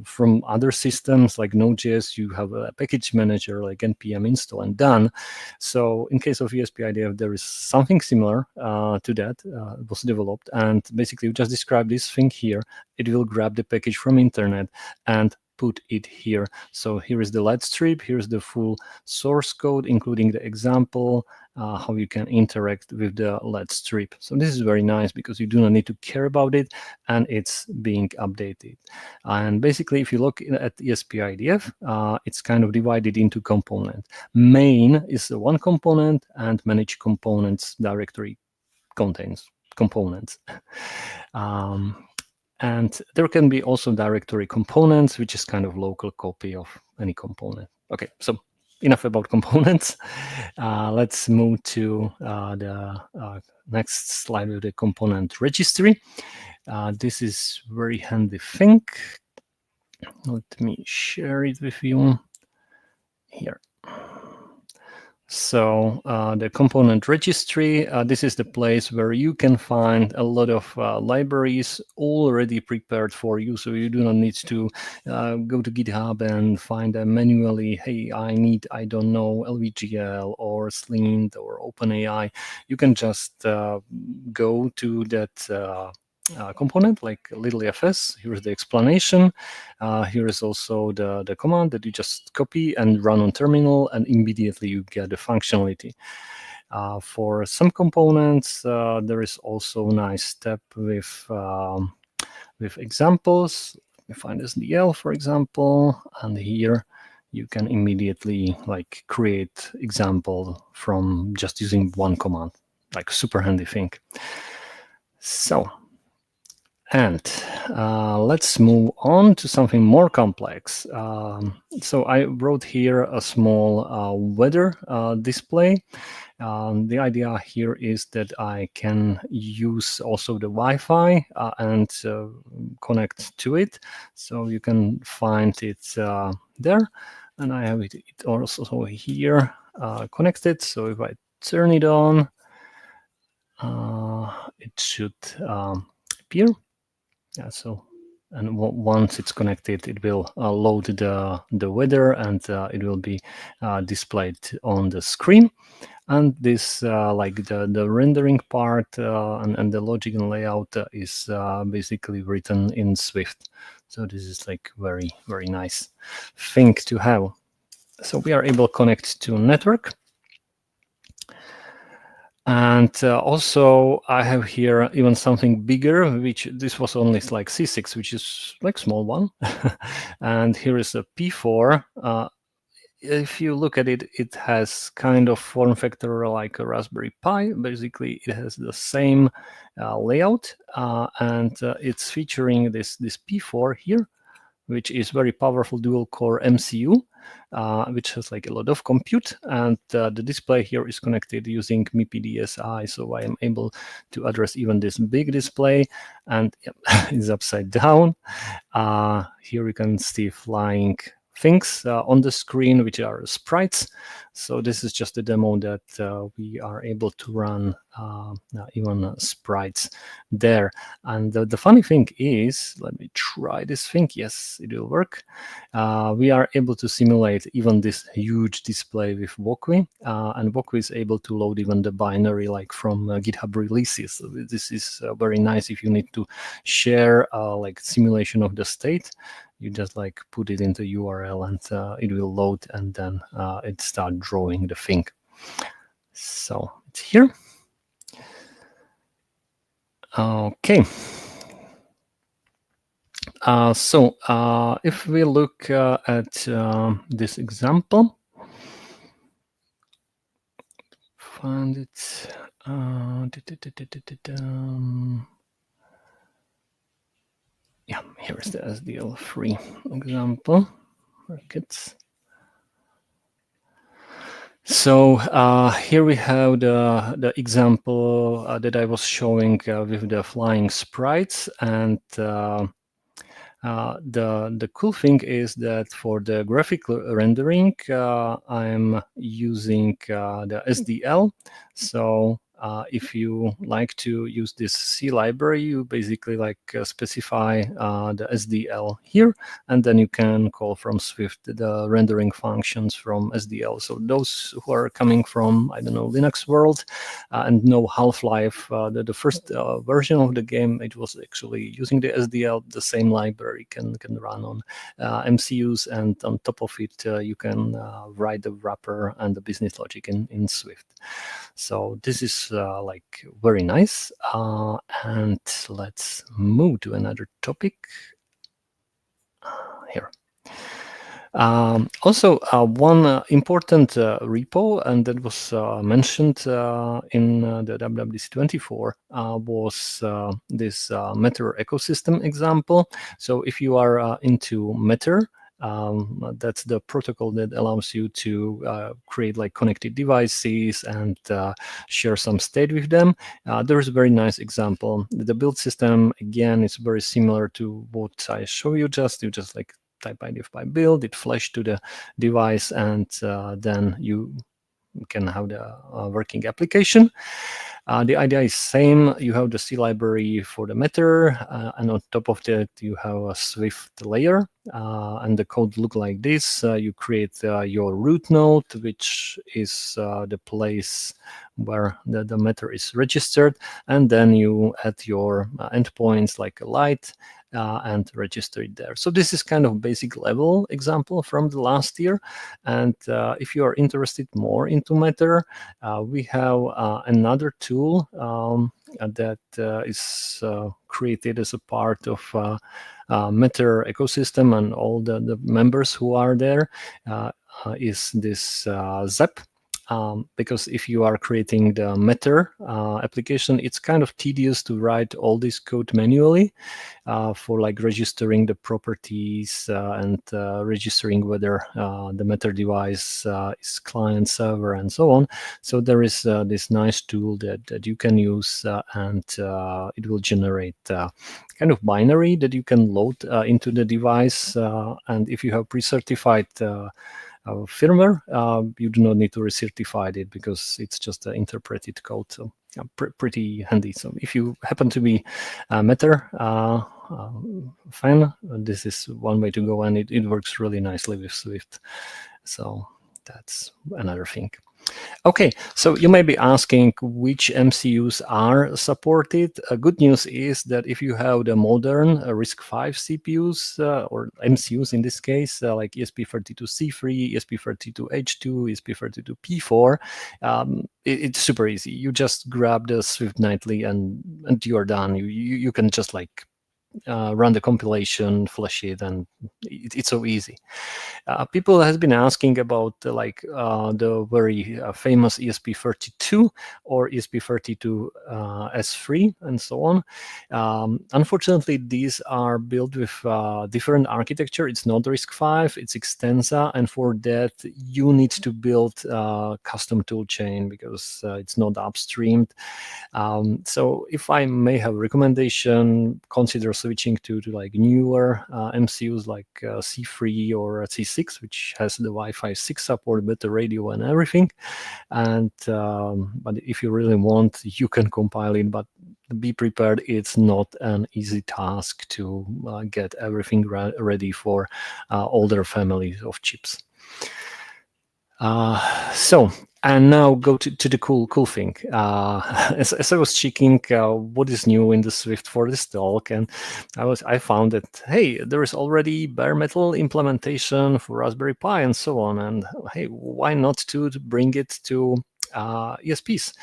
From other systems like Node.js, you have a package manager like npm install and done. So in case of ESP-IDF, there is something similar to that. It was developed, and basically you just describe this thing here. It will grab the package from internet and put it here. So here is the LED strip, here's the full source code, including the example, how you can interact with the LED strip. So this is very nice because you do not need to care about it, and it's being updated. And basically, if you look at ESP-IDF, it's kind of divided into components. Main is one component, and manage components directory contains components. And there can be also directory components, which is kind of local copy of any component. Okay, so enough about components. Let's move to the next slide with the component registry. This is very handy thing. Let me share it with you here. So the component registry, this is the place where you can find a lot of libraries already prepared for you. So you do not need to go to GitHub and find them manually. Hey, I don't know, LVGL or Slint or OpenAI. You can just go to that component like LittleFS. Here's the explanation. Here is also the command that you just copy and run on terminal, and immediately you get the functionality. For some components, there is also a nice step with examples. Let me find SDL, for example, and here you can immediately like create example from just using one command, like super handy thing. So. And let's move on to something more complex. So I wrote here a small weather display. The idea here is that I can use also the Wi-Fi and connect to it. So you can find it there. And I have it also here connected. So if I turn it on, it should appear. Yeah, so and once it's connected, it will load the weather, and it will be displayed on the screen. And this like the rendering part and the logic and layout is basically written in Swift. So this is like very, very nice thing to have. So we are able to connect to network. And also I have here even something bigger, which this was only like C6, which is like small one. And here is a P4. If you look at it, it has kind of form factor like a Raspberry Pi. Basically, it has the same layout, and it's featuring this P4 here, which is very powerful dual core MCU, which has like a lot of compute, and the display here is connected using MIPI-DSI, so I am able to address even this big display, and it's upside down. Here you can see flying things on the screen, which are sprites. So this is just a demo that we are able to run even sprites there. And the funny thing is, let me try this thing. Yes, it will work. We are able to simulate even this huge display with Wokwi, and Wokwi is able to load even the binary like from GitHub releases. So this is very nice if you need to share like simulation of the state. You just like put it into URL and it will load, and then it starts drawing the thing. So it's here. Okay. So if we look at this example, find it. Yeah, here is the SDL3 example. Brackets. So here we have the example that I was showing with the flying sprites, and the cool thing is that for the graphical rendering, I'm using the SDL. So if you like to use this C library, you basically like specify the SDL here, and then you can call from Swift the rendering functions from SDL. So those who are coming from, I don't know, Linux world and know Half-Life, the first version of the game, it was actually using the SDL. The same library can run on MCUs, and on top of it, you can write the wrapper and the business logic in Swift. So this is like very nice. And let's move to another topic here. Also, one important repo, and that was mentioned in the WWDC 24, was this Matter ecosystem example. So if you are into Matter, that's the protocol that allows you to create like connected devices and share some state with them. There is a very nice example. The build system, again, is very similar to what I show you. You just like type IDF by build, it flash to the device, and then you can have the working application. The idea is same. You have the C library for the Matter, and on top of that, you have a Swift layer, and the code look like this. You create your root node, which is the place where the Matter is registered, and then you add your endpoints like a light, and register it there. So this is kind of basic level example from the last year. And if you are interested more into Matter, we have another tool that is created as a part of Matter ecosystem, and all the members who are there is this ZEP. Because if you are creating the Matter application, it's kind of tedious to write all this code manually for like registering the properties and registering whether the Matter device is client server and so on. So there is this nice tool that you can use, and it will generate kind of binary that you can load into the device. And if you have pre-certified firmware, you do not need to recertify it because it's just an interpreted code. So pretty handy. So if you happen to be a Matter fan, this is one way to go, and it works really nicely with Swift. So that's another thing. Okay, so you may be asking which MCUs are supported. Good news is that if you have the modern RISC-V CPUs, or MCUs in this case, like ESP32C3, ESP32H2, ESP32P4, it's super easy. You just grab the Swift nightly and you're done. You can just like run the compilation, flash it, and it's so easy. People has been asking about the very famous ESP32 or ESP32 S3 and so on. Unfortunately, these are built with different architecture. It's not RISC-V, it's Extensa, and for that you need to build custom toolchain because it's not upstreamed. So if I may have a recommendation, consider switching to like newer MCUs like C3 or C6, which has the Wi-Fi 6 support, better radio and everything. And but if you really want, you can compile it, but be prepared, it's not an easy task to get everything ready for older families of chips. And now go to the cool thing. As I was checking what is new in the Swift for this talk, and I found that, hey, there is already bare metal implementation for Raspberry Pi and so on. And hey, why not to bring it to ESPs?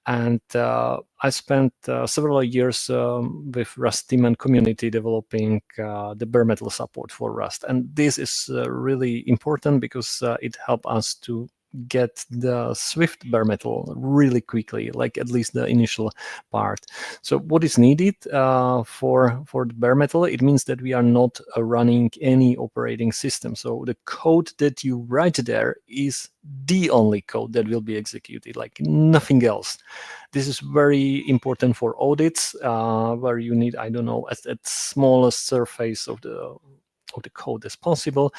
And I spent several years with Rust team and community developing the bare metal support for Rust. And this is really important because it helps us to get the Swift bare metal really quickly, like at least the initial part. So what is needed for the bare metal? It means that we are not running any operating system. So the code that you write there is the only code that will be executed, like nothing else. This is very important for audits where you need, I don't know, at smallest surface of the code as possible,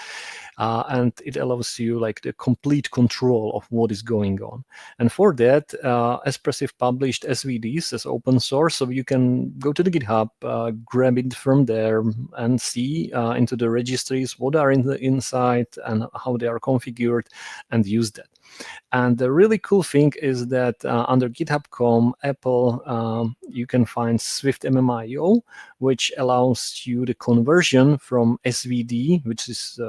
and it allows you like the complete control of what is going on. And for that, Espressif published SVDs as open source, so you can go to the GitHub, grab it from there, and see into the registries what are in the inside and how they are configured, and use that. And the really cool thing is that under GitHub.com, Apple, you can find Swift MMIO, which allows you the conversion from SVD, which is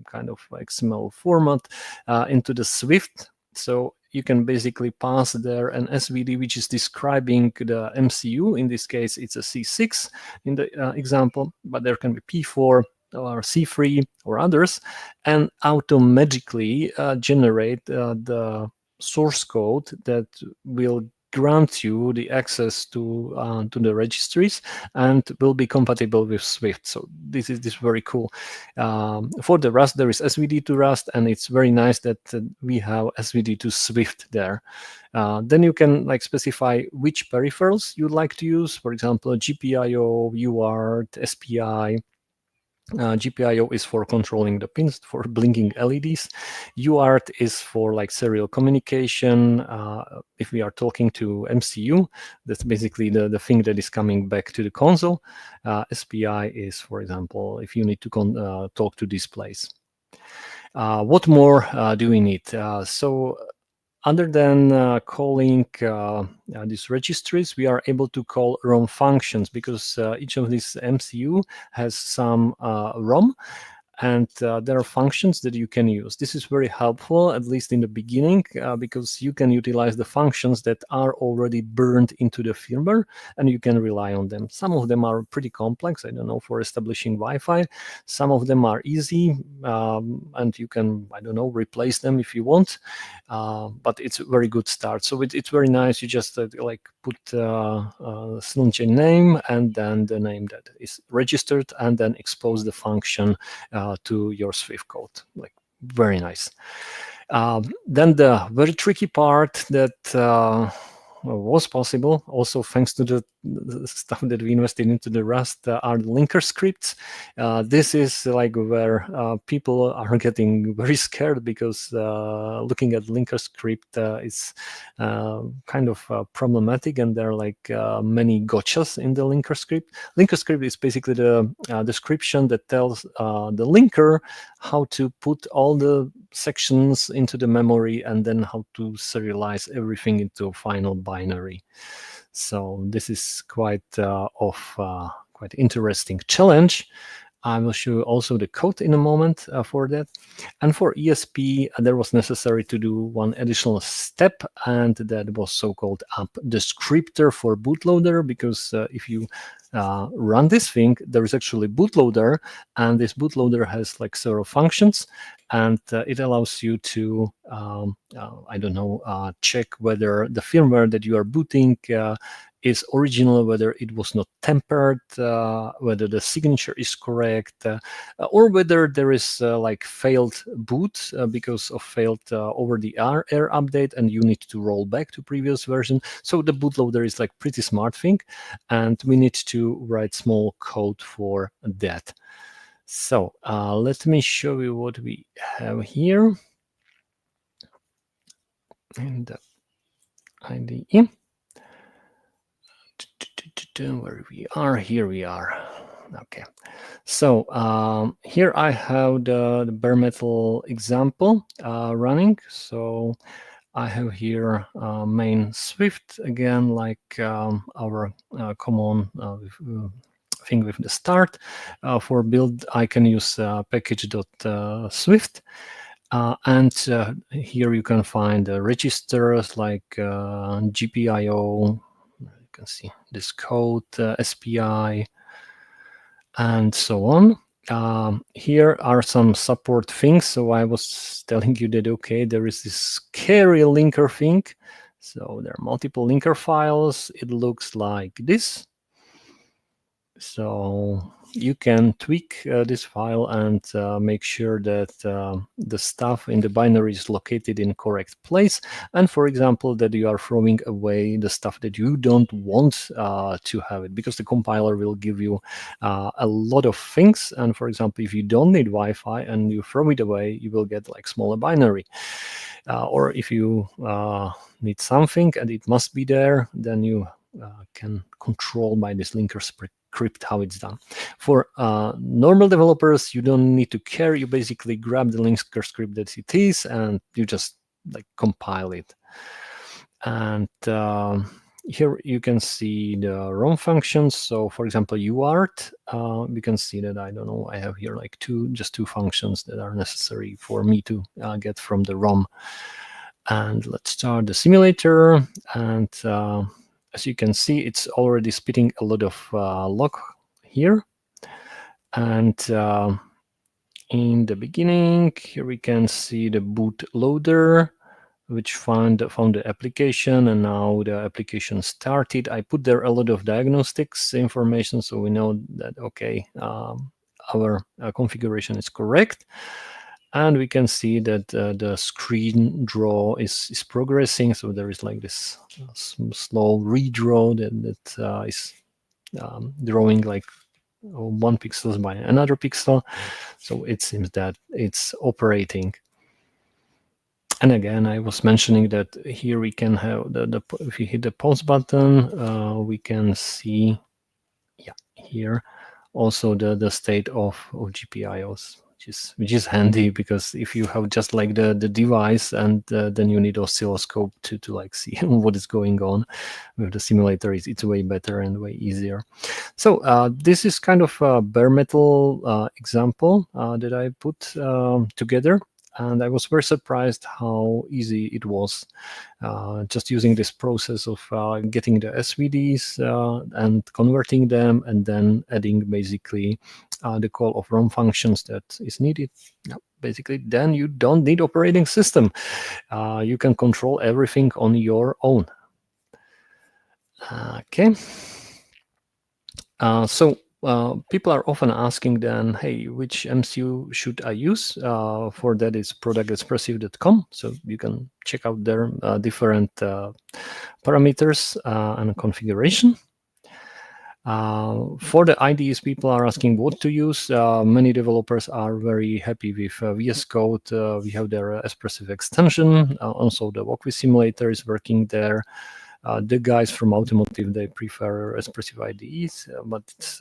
kind of XML format, into the Swift. So you can basically pass there an SVD which is describing the MCU. In this case, it's a C6 in the example, but there can be P4, or C3 or others, and automatically generate the source code that will grant you the access to the registries and will be compatible with Swift. So this is very cool. For the Rust, there is SVD to Rust, and it's very nice that we have SVD to Swift there. Then you can like specify which peripherals you'd like to use. For example, GPIO, UART, SPI. GPIO is for controlling the pins, for blinking LEDs. UART is for like serial communication. If we are talking to MCU, that's basically the thing that is coming back to the console. SPI is, for example, if you need to talk to displays. What more do we need? So other than calling these registries, we are able to call ROM functions, because each of these MCU has some ROM, and there are functions that you can use. This is very helpful, at least in the beginning, because you can utilize the functions that are already burned into the firmware, and you can rely on them. Some of them are pretty complex, I don't know, for establishing Wi-Fi. Some of them are easy, and you can, I don't know, replace them if you want. But it's a very good start. So it's very nice. You just like put Slunche name and then the name that is registered, and then expose the function to your Swift code. Like, very nice. Then the very tricky part that was possible, also thanks to the stuff that we invested into the Rust, are the linker scripts. This is like where people are getting very scared, because looking at linker script is kind of problematic, and there are like many gotchas in the linker script. Linker script is basically the description that tells the linker how to put all the sections into the memory, and then how to serialize everything into a final binary. So this is quite interesting challenge. I will show you also the code in a moment for that. And for ESP, there was necessary to do one additional step, and that was so-called app descriptor for bootloader, because if you run this thing, there is actually bootloader, and this bootloader has like several functions, and it allows you to, I don't know, check whether the firmware that you are booting is original, whether it was not tampered, whether the signature is correct, or whether there is like failed boot because of failed over-the-air update, and you need to roll back to previous version. So the bootloader is like pretty smart thing, and we need to write small code for that. So let me show you what we have here in the IDE. Where we are, here we are. Okay, so here I have the bare metal example running. So I have here main Swift again, like our common thing with the start. For build, I can use package.swift. And here you can find registers like GPIO. You can see this code, SPI, and so on. Here are some support things. So I was telling you that, okay, there is this scary linker thing. So there are multiple linker files. It looks like this. So you can tweak this file and make sure that the stuff in the binary is located in correct place. And for example, that you are throwing away the stuff that you don't want to have it, because the compiler will give you a lot of things. And for example, if you don't need Wi-Fi and you throw it away, you will get like smaller binary. Or if you need something and it must be there, then you can control by this linker script how it's done. For normal developers, you don't need to care. You basically grab the linker script that it is, and you just like compile it. And here you can see the ROM functions. So for example, UART, we can see that, I don't know, I have here like just two functions that are necessary for me to get from the ROM. And let's start the simulator. And as you can see, it's already spitting a lot of log here. And in the beginning, here we can see the bootloader, which found the application, and now the application started. I put there a lot of diagnostics information, so we know that, okay, our configuration is correct. And we can see that the screen draw is progressing. So there is like this slow redraw that is drawing like 1 pixel by another pixel. So it seems that it's operating. And again, I was mentioning that here we can have if you hit the pause button, we can see, yeah, here also the state of GPIOs, which is handy, because if you have just like the device, and then you need oscilloscope to like see what is going on with the simulator, it's way better and way easier. So this is kind of a bare metal example that I put together. And I was very surprised how easy it was, just using this process of getting the SVDs and converting them, and then adding basically the call of ROM functions that is needed. Basically, then you don't need operating system. You can control everything on your own. Okay. So people are often asking then, hey, which MCU should I use? For that is productexpressive.com. So you can check out their different parameters and configuration. For the IDEs, people are asking what to use. Many developers are very happy with VS Code. We have their Espressif extension. Also, the Walkway simulator is working there. The guys from automotive, they prefer Espressif IDEs, but it's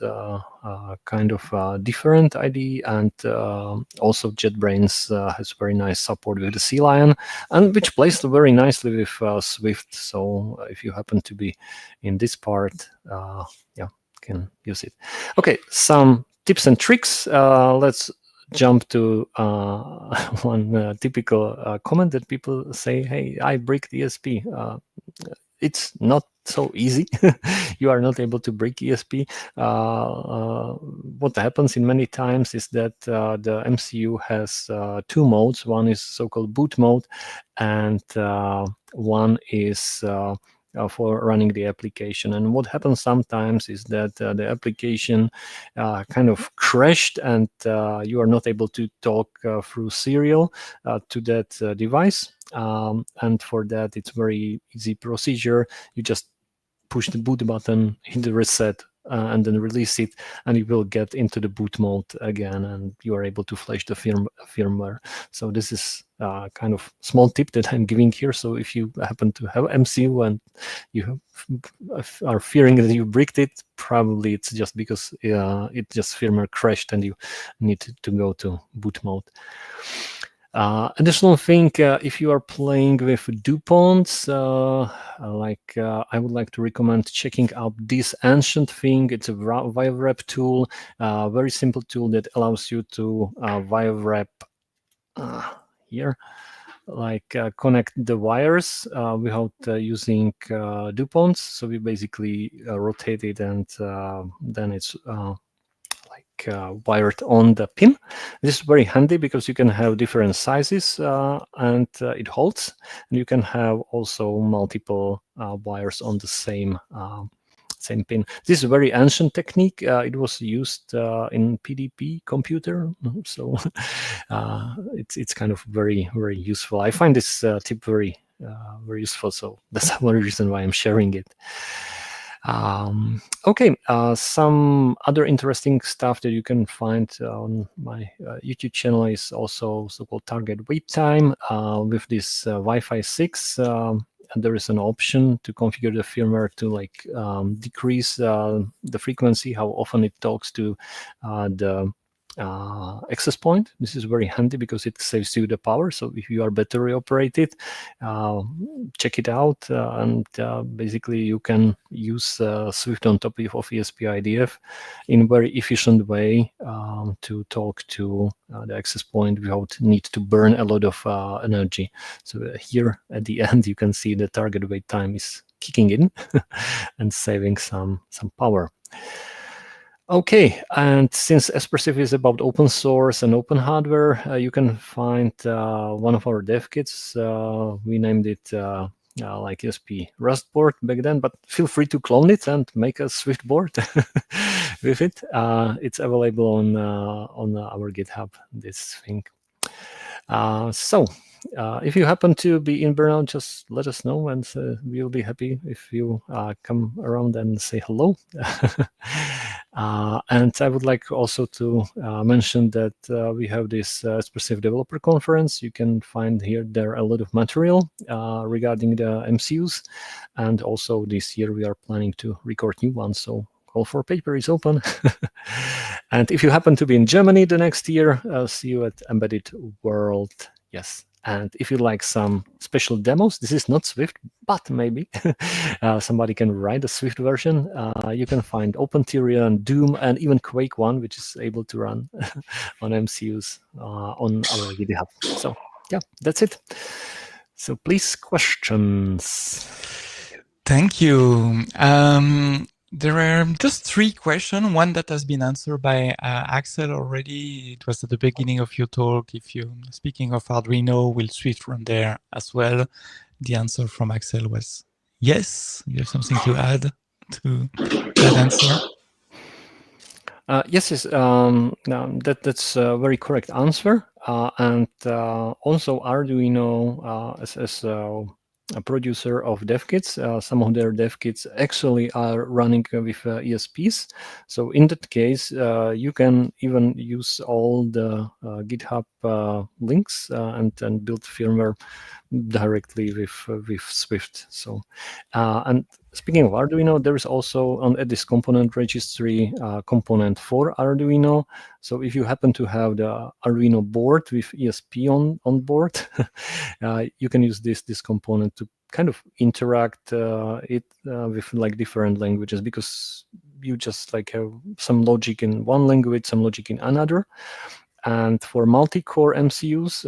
kind of different IDE. And also JetBrains has very nice support with the CLion, and which plays very nicely with Swift. So if you happen to be in this part, yeah, can use it. Okay, some tips and tricks. Let's jump to one typical comment that people say, hey, I bricked ESP. It's not so easy. You are not able to break ESP. What happens in many times is that the MCU has two modes. One is so-called boot mode, and one is for running the application. And what happens sometimes is that the application kind of crashed, and you are not able to talk through serial to that device. And for that, it's very easy procedure. You just push the boot button, hit the reset, and then release it, and you will get into the boot mode again, and you are able to flash the firmware. So this is kind of small tip that I'm giving here. So if you happen to have MCU and you are fearing that you bricked it, probably it's just because it just firmware crashed and you need to go to boot mode. Additional thing, if you are playing with DuPonts, I would like to recommend checking out this ancient thing. It's a wire wrap tool, very simple tool that allows you to wire wrap here, like connect the wires without using DuPonts. So we basically rotate it, and then it's wired on the pin. This is very handy because you can have different sizes and it holds, and you can have also multiple wires on the same pin. This is a very ancient technique. It was used in PDP computer, so it's kind of very, very useful. I find this tip very useful, so that's one reason why I'm sharing it. Okay, some other interesting stuff that you can find on my YouTube channel is also so-called target wait time. With this Wi-Fi 6, there is an option to configure the firmware to decrease the frequency, how often it talks to the access point. This is very handy because it saves you the power. So if you are battery operated, check it out, and basically you can use Swift on top of ESP IDF in a very efficient way to talk to the access point without need to burn a lot of energy. So here at the end you can see the target wait time is kicking in and saving some power. Okay, and since Espressif is about open source and open hardware, you can find one of our dev kits. We named it like ESP Rust board back then, but feel free to clone it and make a Swift board with it. It's available on our GitHub, this thing. So if you happen to be in Brno, just let us know, and we'll be happy if you come around and say hello. And I would like also to mention that we have this Espressif Developer Conference. You can find there a lot of material regarding the MCUs, and also this year we are planning to record new ones. So call for paper is open. And if you happen to be in Germany the next year, see you at Embedded World. Yes. And if you like some special demos, this is not Swift, but maybe somebody can write a Swift version. You can find OpenTeria and Doom and even Quake 1, which is able to run on MCUs on our GitHub. So yeah, that's it. So please, questions. Thank you. There are just 3 questions. One that has been answered by Axel already. It was at the beginning of your talk. If you're speaking of Arduino, will Swift run there as well? The answer from Axel was yes. You have something to add to that answer? Yes, that's a very correct answer. And also Arduino as a producer of dev kits. Some of their dev kits actually are running with ESPs. So in that case, you can even use all the GitHub links and build firmware directly with Swift. So and speaking of Arduino, there is also at this component registry component for Arduino. So if you happen to have the Arduino board with ESP on board, you can use this component to kind of interact it with like different languages, because you just like have some logic in one language, some logic in another. And for multi-core MCUs,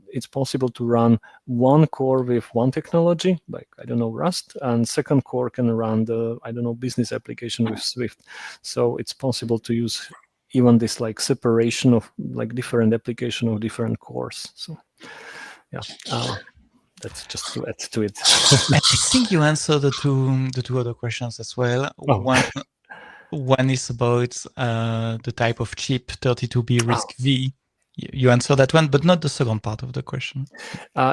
it's possible to run one core with one technology, like, I don't know, Rust, and second core can run the, I don't know, business application with Swift. So it's possible to use even this like separation of like different application of different cores. So yeah, that's just to add to it. I think you answered the two other questions as well. Oh. One is about the type of chip 32B RISC-V. You answered that one, but not the second part of the question.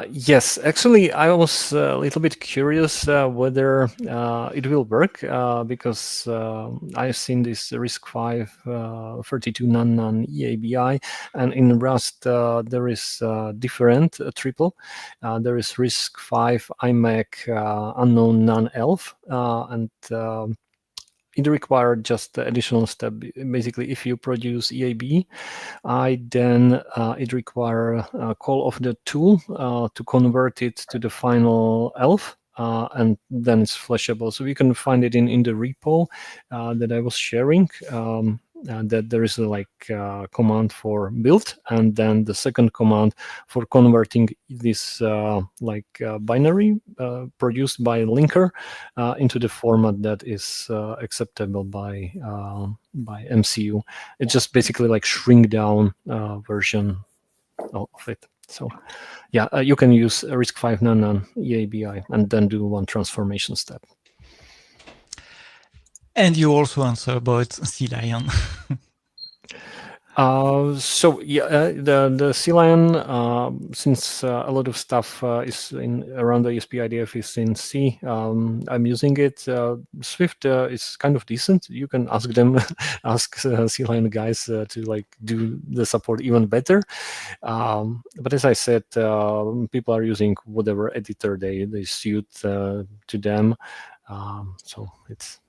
Yes, actually, I was a little bit curious whether it will work because I've seen this RISC-V 32 non EABI, and in Rust there is different triple. There is RISC-V IMAC unknown non-ELF, and it required just the additional step. Basically, if you produce EAB, then it requires a call of the tool to convert it to the final ELF, and then it's flashable. So you can find it in the repo that I was sharing. That there is a command for build, and then the second command for converting this binary produced by linker into the format that is acceptable by MCU. It's just basically like shrink down version of it. So yeah, you can use RISC-V non EABI and then do one transformation step. And you also answer about C-Lion. So yeah, the C-Lion, since a lot of stuff is around the ESP IDF is in C, I'm using it. Swift is kind of decent. You can ask them, ask C-Lion guys to like do the support even better. But as I said, people are using whatever editor they suit to them. So it's.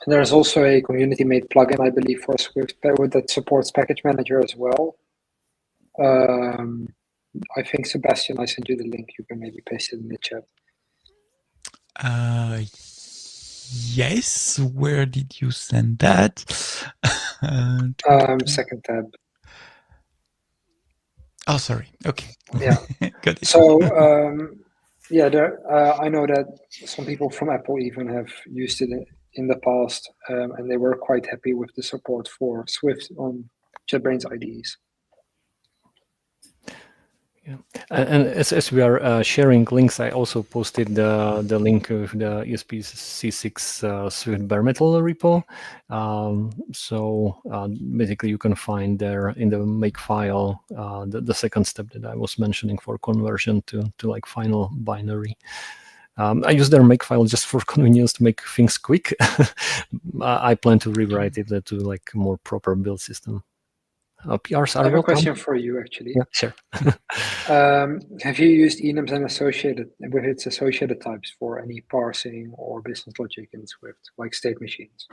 And there's also a community-made plugin, I believe, for Swift that supports Package Manager as well. I think, Sebastian, I sent you the link. You can maybe paste it in the chat. Yes. Where did you send that? Second tab. Oh, sorry. Okay. Yeah. Got it. So, yeah, I know that some people from Apple even have used it in the past, and they were quite happy with the support for Swift on JetBrains IDEs. Yeah, and as we are sharing links, I also posted the link of the ESP32 Swift bare metal repo. So basically, you can find there in the make file the second step that I was mentioning for conversion to like final binary. I use their makefile just for convenience to make things quick. I plan to rewrite it to like a more proper build system. PRs are I have welcome. a question for you, actually. Yeah, sure. Have you used enums and associated with its associated types for any parsing or business logic in Swift, like state machines?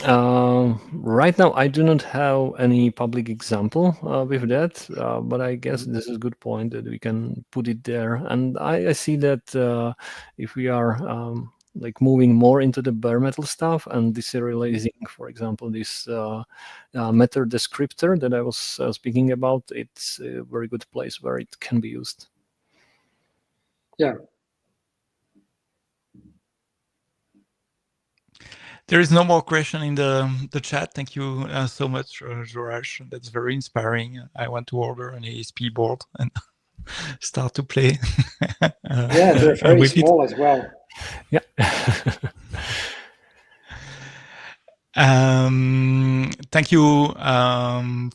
Right now, I do not have any public example with that, but I guess this is a good point that we can put it there. And I see that if we are like moving more into the bare metal stuff and deserializing, for example, this method descriptor that I was speaking about, it's a very good place where it can be used. Yeah. There is no more question in the chat. Thank you so much, Juraj. That's very inspiring. I want to order an ASP board and start to play. Yeah, they're very small as well. Yeah. Thank you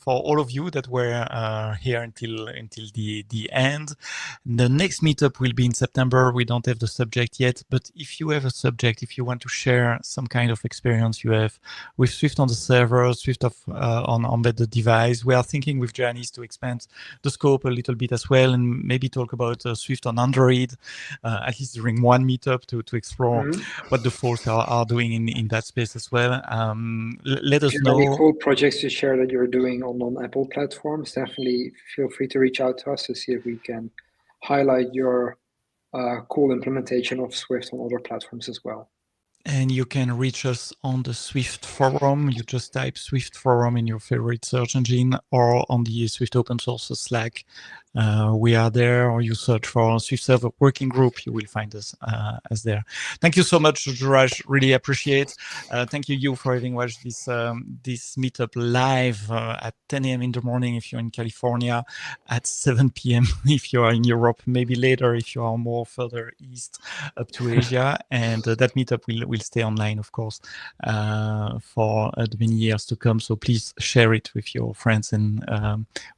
for all of you that were here until the end. The next meetup will be in September. We don't have the subject yet, but if you have a subject, if you want to share some kind of experience you have with Swift on the server, Swift on embedded device, we are thinking with Janice to expand the scope a little bit as well, and maybe talk about Swift on Android, at least during one meetup to explore what the folks are doing in that space as well. Let us know. Any cool projects to share that you're doing on non-Apple platforms, definitely feel free to reach out to us to see if we can highlight your cool implementation of Swift on other platforms as well. And you can reach us on the Swift forum. You just type Swift forum in your favorite search engine, or on the Swift open source Slack. We are there, or you search for Swift Server Working Group, you will find us as there. Thank you so much, Juraj. Really appreciate. Thank you for having watched this this meetup live at 10 a.m. in the morning if you're in California, at 7 p.m. if you are in Europe, maybe later if you are more further east up to Asia. And that meetup will stay online, of course, for the many years to come. So please share it with your friends and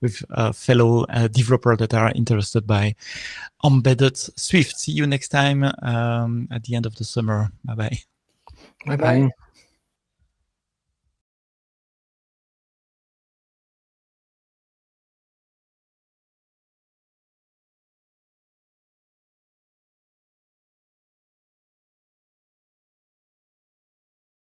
with fellow developers that are interested by embedded Swift. See you next time at the end of the summer. Bye-bye. Bye-bye.